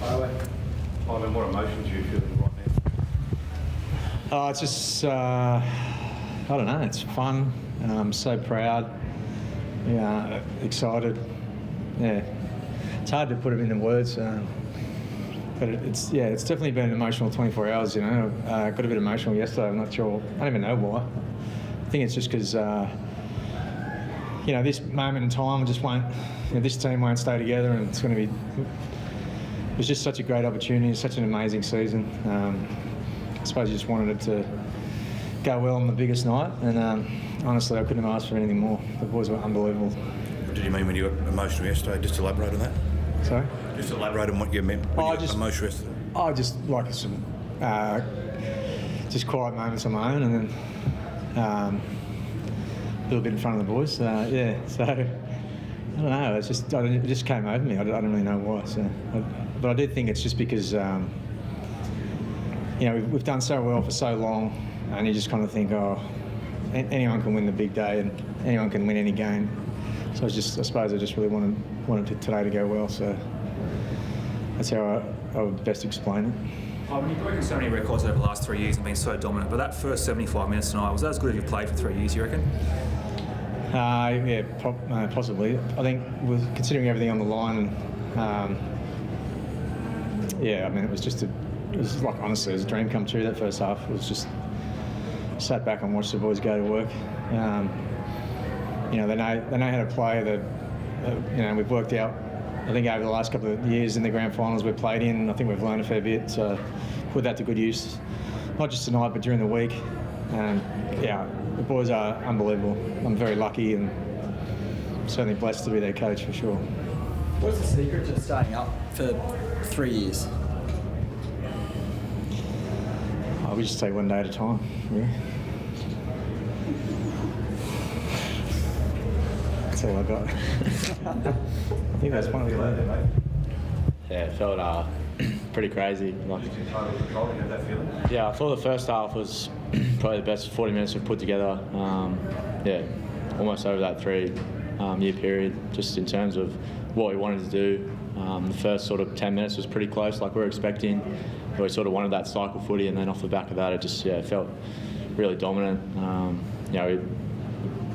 Ivan, what emotions are you feeling right now? It's just, I don't know, it's fun. I'm so proud, excited. Yeah, it's hard to put it into words, but it's definitely been an emotional 24 hours, got a bit emotional yesterday, I'm not sure, I don't even know why. I think it's just because, this moment in time just won't, this team won't stay together, and it's going to be, it was just such a great opportunity, such an amazing season. I suppose you just wanted it to go well on the biggest night, and honestly I couldn't have asked for anything more. The boys were unbelievable. What did you mean when you got emotional yesterday? Just elaborate on that. Sorry? Just elaborate on what you meant when you got emotional yesterday. I just like some just quiet moments on my own, and then a little bit in front of the boys. So I don't know. It just came over me. I don't really know why. But I do think it's just because we've done so well for so long, and you just kind of think, anyone can win the big day, and anyone can win any game. So I suppose I just really wanted today to go well. So that's how I would best explain it. When you've broken so many records over the last 3 years and been so dominant, but that first 75 minutes tonight, was that as good as you've played for 3 years, you reckon? Possibly. I think with considering everything on the line, and it was like, honestly, it was a dream come true. That first half, it was just sat back and watched the boys go to work. They know how to play. We've worked out, I think, over the last couple of years in the grand finals we've played in. I think we've learned a fair bit, so put that to good use, not just tonight but during the week. The boys are unbelievable. I'm very lucky and certainly blessed to be their coach for sure. What's the secret to staying up for 3 years? We just take one day at a time, really. That's all I got. I think that's one of the. Yeah, it felt pretty crazy. Yeah, I thought the first half was probably the best 40 minutes we've put together. Almost over that 3-year period, just in terms of what we wanted to do. The first sort of 10 minutes was pretty close, like we were expecting. But we sort of wanted that cycle footy, and then off the back of that, it just felt really dominant. We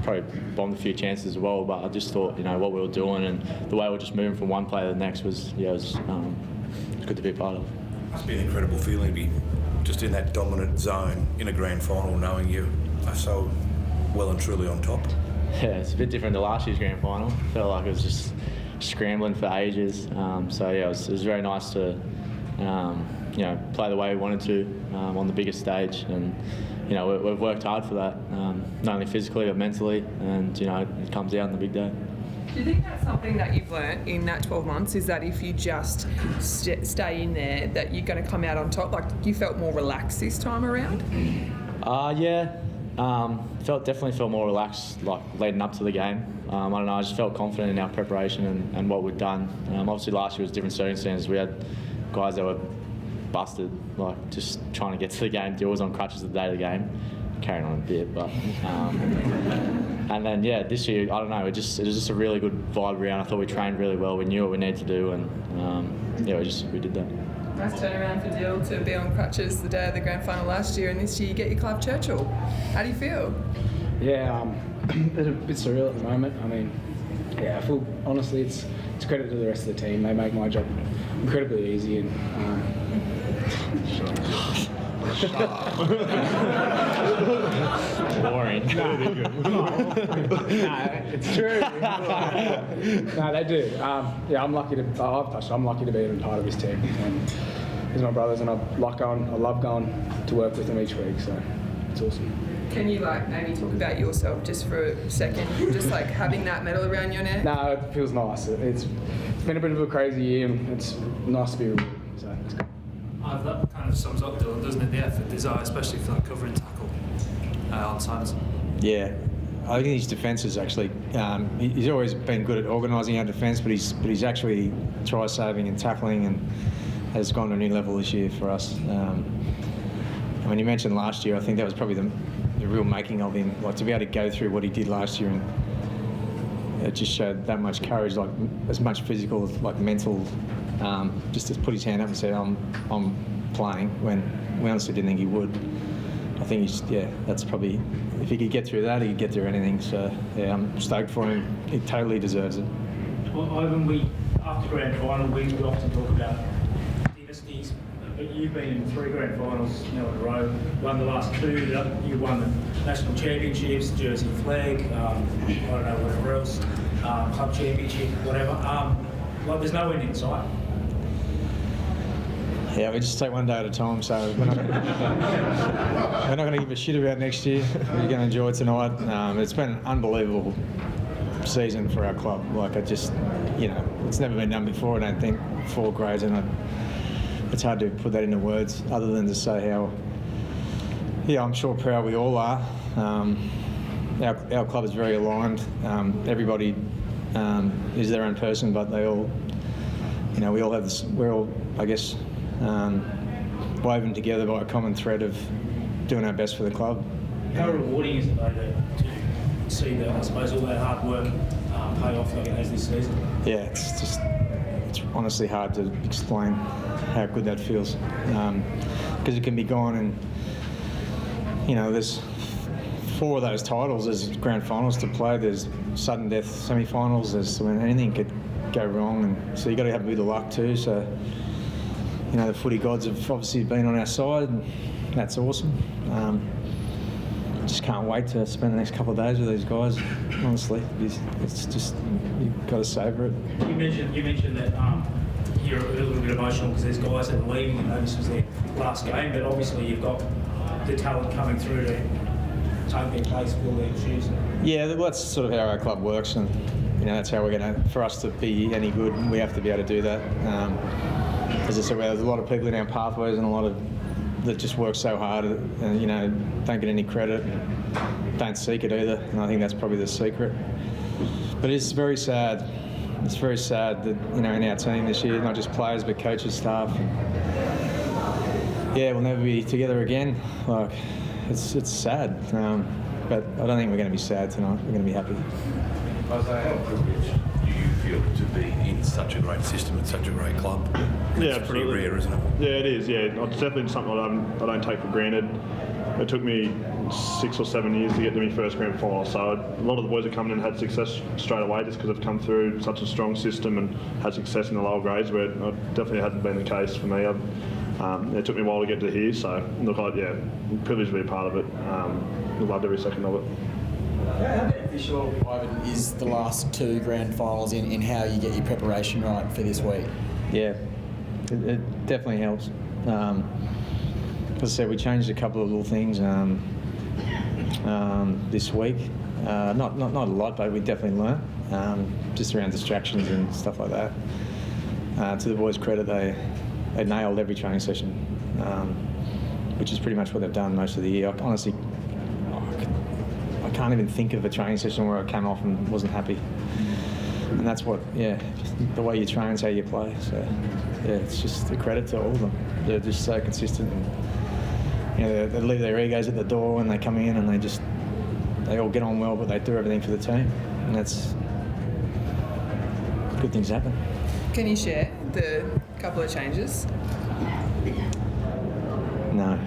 probably bombed a few chances as well, but I just thought, what we were doing and the way we were just moving from one play to the next was good to be a part of. It must be an incredible feeling to be just in that dominant zone in a grand final, knowing you are so well and truly on top. Yeah, it's a bit different to last year's grand final. Felt like it was just scrambling for ages. It was very nice to play the way we wanted to on the biggest stage, and we've worked hard for that, not only physically but mentally, and it comes out on the big day. Do you think that's something that you've learnt in that 12 months, is that if you just stay in there, that you're going to come out on top? Like, you felt more relaxed this time around? Definitely felt more relaxed, like leading up to the game. I don't know, I just felt confident in our preparation and what we'd done. Obviously last year was different circumstances. We had guys that were busted, like just trying to get to the game. Dill was on crutches the day of the game, carrying on a bit, but and then this year, I don't know, it was just a really good vibe around. I thought we trained really well. We knew what we needed to do, and we did that. Nice turnaround for Dill to be on crutches the day of the grand final last year, and this year you get your Clive Churchill. How do you feel? Yeah, it's a bit surreal at the moment. I mean, I feel, honestly, it's credit to the rest of the team. They make my job incredibly easy, and boring. It's true. No, they do. I'm lucky to. I'm lucky to be a part of this team. He's my brothers, and I love going to work with them each week. So it's awesome. Can you maybe talk about yourself just for a second, just having that medal around your neck? No, it feels nice. It's been a bit of a crazy year, and it's nice to be rewarded. So it's good. That kind of sums up Dylan, doesn't it? The effort, desire, especially for that covering tackle on Simons. Yeah, I think his defence is actually. He's always been good at organising our defence, but he's actually try saving and tackling, and has gone to a new level this year for us. You mentioned last year, I think that was probably the real making of him. To be able to go through what he did last year, and it just showed that much courage, as much physical, mental just to put his hand up and say, I'm playing, when we honestly didn't think he would. I think that's probably, if he could get through that, he could get through anything. So, yeah, I'm stoked for him. He totally deserves it. Well, Ivan, after grand final, we often talk about dynasties, but you've been in 3 grand finals now in a row, won the last 2, you won the national championships, Jersey flag, I don't know, whatever else, club championship, whatever. There's no end in sight. Yeah, we just take one day at a time, so we're not going to give a shit about next year. We're going to enjoy tonight. It's been an unbelievable season for our club. It's never been done before, I don't think, 4 grades, and it's hard to put that into words other than to say how, I'm sure proud we all are. Our club is very aligned. Everybody is their own person, but they all, we all have this, we're all, I guess, woven together by a common thread of doing our best for the club. How rewarding is it, though, to see that, I suppose, all that hard work pay off like it has this season? Yeah, it's honestly hard to explain how good that feels, because it can be gone, and there's 4 of those titles. There's grand finals to play. There's sudden death semi-finals. Anything could go wrong, and so you got to have a bit of luck too. So the footy gods have obviously been on our side, and that's awesome. Just can't wait to spend the next couple of days with these guys. Honestly, it's just, you've got to savour it. You mentioned that you're a little bit emotional because there's guys that are leaving. This was their last game, but obviously you've got the talent coming through to take their place, fill their shoes. Yeah, that's sort of how our club works, and that's how we're going to. For us to be any good, we have to be able to do that. As I said, there's a lot of people in our pathways and a lot of that just work so hard and don't get any credit, and don't seek it either. And I think that's probably the secret. But it's very sad. It's very sad that in our team this year, not just players but coaches, staff. We'll never be together again. It's sad. But I don't think we're going to be sad tonight. We're going to be happy. Isaah, how privileged do you feel to be in such a great system and such a great club? Yeah, it's pretty rare, isn't it? Yeah, it is. Yeah, it's definitely something I don't take for granted. It took me 6 or 7 years to get to my first grand final, so a lot of the boys that come in and had success straight away just because they've come through such a strong system and had success in the lower grades, where it definitely hasn't been the case for me. It took me a while to get to here, so privileged to be a part of it. Loved every second of it. How beneficial, Ivan, is the last 2 grand finals in how you get your preparation right for this week? Yeah, it definitely helps. As I said, we changed a couple of little things this week. Not a lot, but we definitely learned just around distractions and stuff like that. To the boys' credit, they nailed every training session, which is pretty much what they've done most of the year. Honestly, I can't even think of a training session where I came off and wasn't happy. And that's what, the way you train is how you play. So, it's just a credit to all of them. They're just so consistent. And, they leave their egos at the door when they come in, and they all get on well, but they do everything for the team. And that's good things happen. Can you share the couple of changes? No.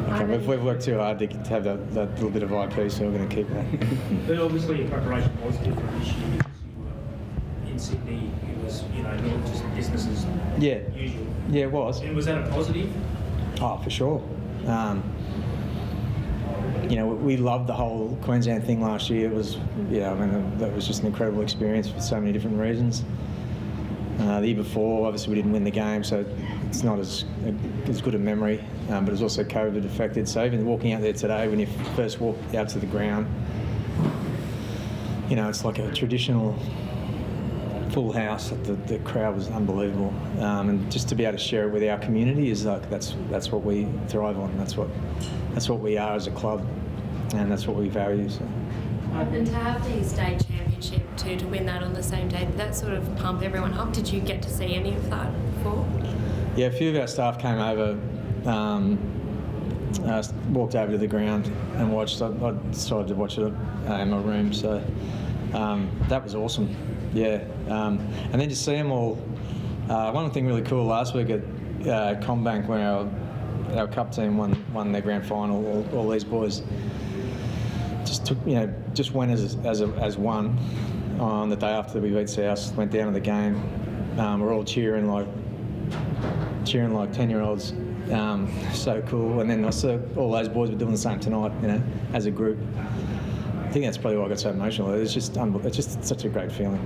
Okay, we've worked too hard to have that little bit of IP, so we're going to keep that. But obviously your preparation was different this year because you were in Sydney. It was, not just business as usual. Yeah, it was. And was that a positive? Oh, for sure. We loved the whole Queensland thing last year. It was, that was just an incredible experience for so many different reasons. The year before, obviously, we didn't win the game, so it's not as good a memory, but it was also COVID affected. So even walking out there today, when you first walk out to the ground, it's like a traditional full house. The crowd was unbelievable, and just to be able to share it with our community is that's what we thrive on. That's what we are as a club, and that's what we value. So. And to have the state championship to win that on the same day, did that sort of pump everyone up? Did you get to see any of that before? Yeah, a few of our staff came over, walked over to the ground and watched. I decided to watch it in my room, so that was awesome. Yeah, And then to see them all, one thing really cool last week at Combank when our cup team won their grand final, all these boys just went as one on the day after we beat South, went down to the game. We're all cheering like 10-year-olds. So cool. And then I saw all those boys were doing the same tonight, as a group. I think that's probably why I got so emotional. It's just such a great feeling.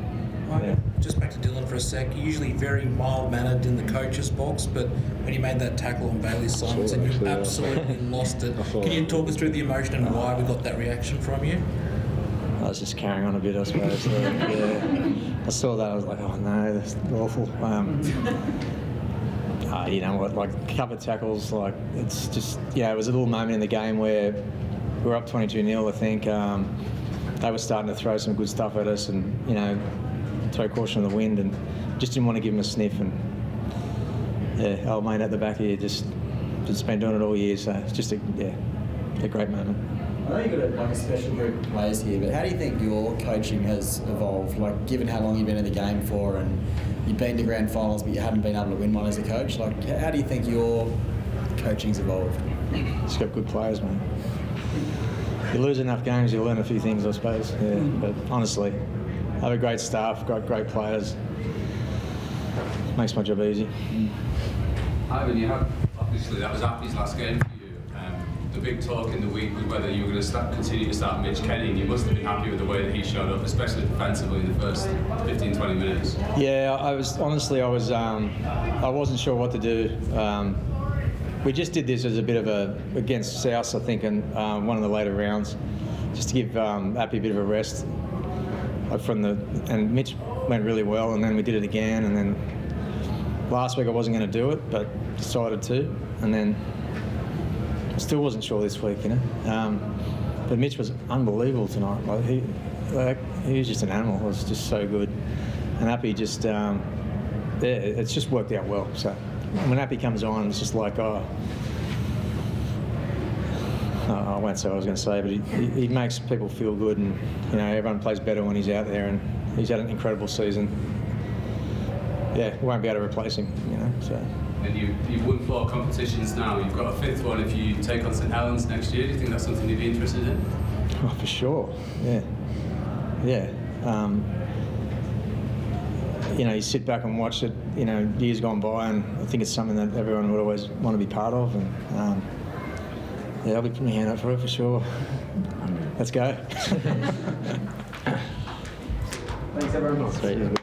Yeah. Just back to Dylan for a sec. You're usually very mild-mannered in the coach's box, but when you made that tackle on Bailey Simons and you absolutely lost it, can you talk us through the emotion and why we got that reaction from you? I was just carrying on a bit, I suppose. Yeah. I saw that, I was like, oh no, that's awful. You know what, like covered tackles, like it's just, it was a little moment in the game where we were up 22-0, I think. They were starting to throw some good stuff at us and, throw caution to the wind, and just didn't want to give them a sniff. And old mate at the back here just been doing it all year, so it's just a great moment. I know you've got a special group of players here, but how do you think your coaching has evolved? Like, given how long you've been in the game for, and you've been to grand finals, but you haven't been able to win one as a coach. Like, how do you think your coaching's evolved? Just got good players, mate. You lose enough games, you learn a few things, I suppose. Yeah, but honestly, I have a great staff, got great players. Makes my job easy. Ivan, you have, obviously, that was Appy's last game for you. The big talk in the week was whether you were going to continue to start Mitch Kenny, and you must have been happy with the way that he showed up, especially defensively in the first 15-20 minutes. Yeah, I wasn't sure what to do. We just did this as a bit of against South, I think, in one of the later rounds, just to give Appy a bit of a rest. And Mitch went really well, and then we did it again, and then last week I wasn't going to do it, but decided to, and then I still wasn't sure this week, But Mitch was unbelievable tonight. He was just an animal. It was just so good, and Appy just it's just worked out well. So when Appy comes on, it's just like I won't say what I was going to say, but he makes people feel good, and everyone plays better when he's out there, and he's had an incredible season. Yeah, we won't be able to replace him, So. And you've won 4 competitions now. You've got a 5th one if you take on St Helens next year. Do you think that's something you'd be interested in? Oh, for sure. Yeah. You sit back and watch it. Years gone by, and I think it's something that everyone would always want to be part of. And I'll be putting my hand up for it for sure. Let's go. Thanks, everyone. Sweet.